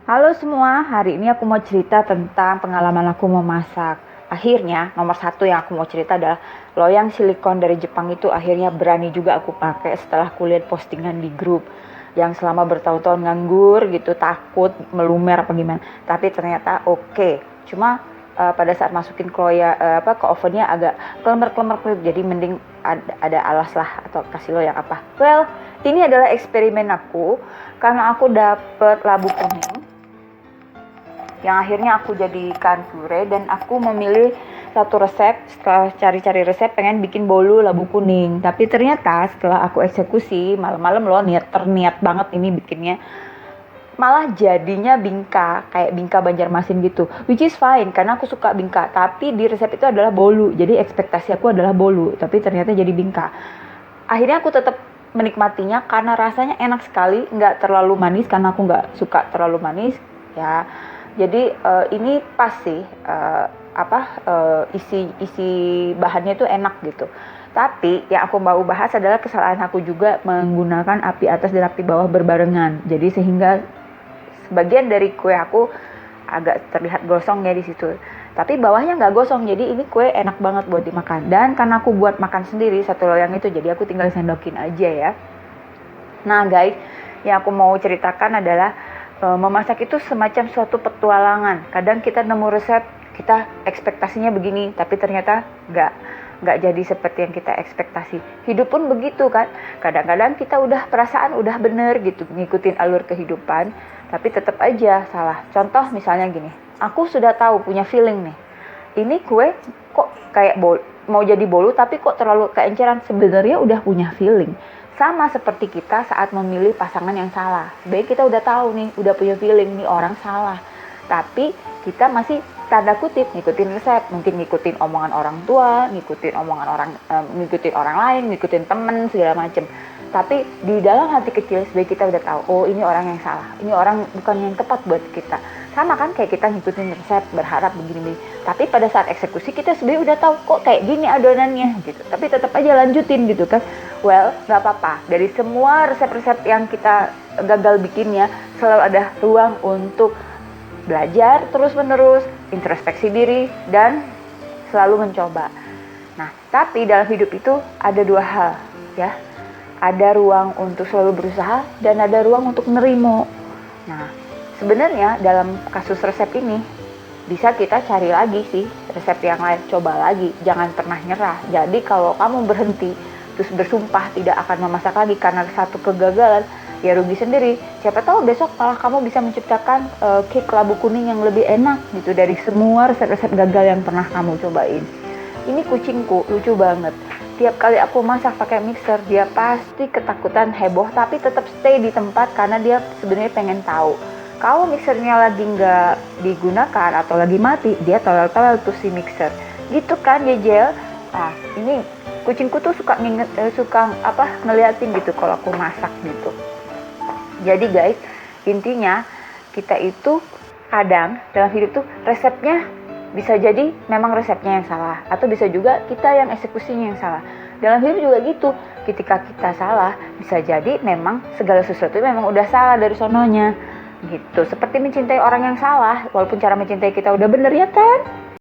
Halo semua, hari ini aku mau cerita tentang pengalaman aku memasak. Akhirnya, nomor satu yang aku mau cerita adalah loyang silikon dari Jepang itu akhirnya berani juga aku pakai setelah aku lihat postingan di grup yang selama bertahun-tahun nganggur gitu, takut melumer apa gimana. Tapi ternyata oke. Cuma pada saat masukin ke ovennya agak klemer-klemer, jadi mending ada alas lah atau kasih loyang apa. Well, ini adalah eksperimen aku karena aku dapet labu kuning yang akhirnya aku jadikan puree dan aku memilih satu resep. Setelah cari-cari resep pengen bikin bolu labu kuning, tapi ternyata setelah aku eksekusi malam-malam loh, terniat banget ini bikinnya, malah jadinya bingka, kayak bingka Banjarmasin gitu, which is fine karena aku suka bingka, tapi di resep itu adalah bolu, jadi ekspektasi aku adalah bolu tapi ternyata jadi bingka. Akhirnya aku tetap menikmatinya karena rasanya enak sekali, nggak terlalu manis karena aku nggak suka terlalu manis ya. Jadi ini pas sih, isi bahannya itu enak gitu. Tapi yang aku mau bahas adalah kesalahan aku juga menggunakan api atas dan api bawah berbarengan. Jadi sehingga sebagian dari kue aku agak terlihat gosong ya di situ. Tapi bawahnya nggak gosong, jadi ini kue enak banget buat dimakan. Dan karena aku buat makan sendiri satu loyang itu, jadi aku tinggal sendokin aja ya. Nah guys, yang aku mau ceritakan adalah memasak itu semacam suatu petualangan. Kadang kita nemu resep, kita ekspektasinya begini, tapi ternyata nggak jadi seperti yang kita ekspektasi. Hidup pun begitu kan. Kadang-kadang kita udah perasaan udah bener gitu ngikutin alur kehidupan, tapi tetap aja salah. Contoh misalnya gini, aku sudah tahu punya feeling nih, ini kue kok kayak mau jadi bolu tapi kok terlalu keenceran. Sebenarnya udah punya feeling. Sama seperti kita saat memilih pasangan yang salah. Sebenarnya kita udah tahu nih, udah punya feeling nih orang salah. Tapi kita masih tanda kutip ngikutin resep, mungkin ngikutin omongan orang tua, ngikutin orang lain, ngikutin temen segala macem. Tapi di dalam hati kecil sebenarnya kita udah tahu, oh ini orang yang salah, ini orang bukan yang tepat buat kita. Sama kan kayak kita ngikutin resep, berharap begini-begini. Tapi pada saat eksekusi kita sebenarnya udah tahu kok kayak gini adonannya gitu. Tapi tetap aja lanjutin gitu kan. Well, nggak apa-apa. Dari semua resep-resep yang kita gagal bikinnya, selalu ada ruang untuk belajar terus-menerus, introspeksi diri, dan selalu mencoba. Nah, tapi dalam hidup itu ada dua hal ya. Ada ruang untuk selalu berusaha dan ada ruang untuk nerimo. Nah, sebenarnya dalam kasus resep ini bisa kita cari lagi sih resep yang lain, coba lagi, jangan pernah nyerah. Jadi kalau kamu berhenti terus bersumpah tidak akan memasak lagi karena satu kegagalan, ya rugi sendiri. Siapa tahu besok malah kamu bisa menciptakan cake labu kuning yang lebih enak gitu dari semua resep-resep gagal yang pernah kamu cobain. Ini kucingku lucu banget. Tiap kali aku masak pakai mixer, dia pasti ketakutan, heboh, tapi tetap stay di tempat karena dia sebenarnya pengen tahu. Kalau mixernya lagi nggak digunakan atau lagi mati, dia tolel-tolel tuh si mixer. Gitu kan, Jejel? Nah, ini kucingku tuh suka ngeliatin gitu kalau aku masak gitu. Jadi guys, intinya kita itu kadang dalam hidup tuh resepnya bisa jadi memang resepnya yang salah, atau bisa juga kita yang eksekusinya yang salah. Dalam hidup juga gitu, ketika kita salah bisa jadi memang segala sesuatu memang udah salah dari sononya gitu. Seperti mencintai orang yang salah, walaupun cara mencintai kita udah bener ya kan.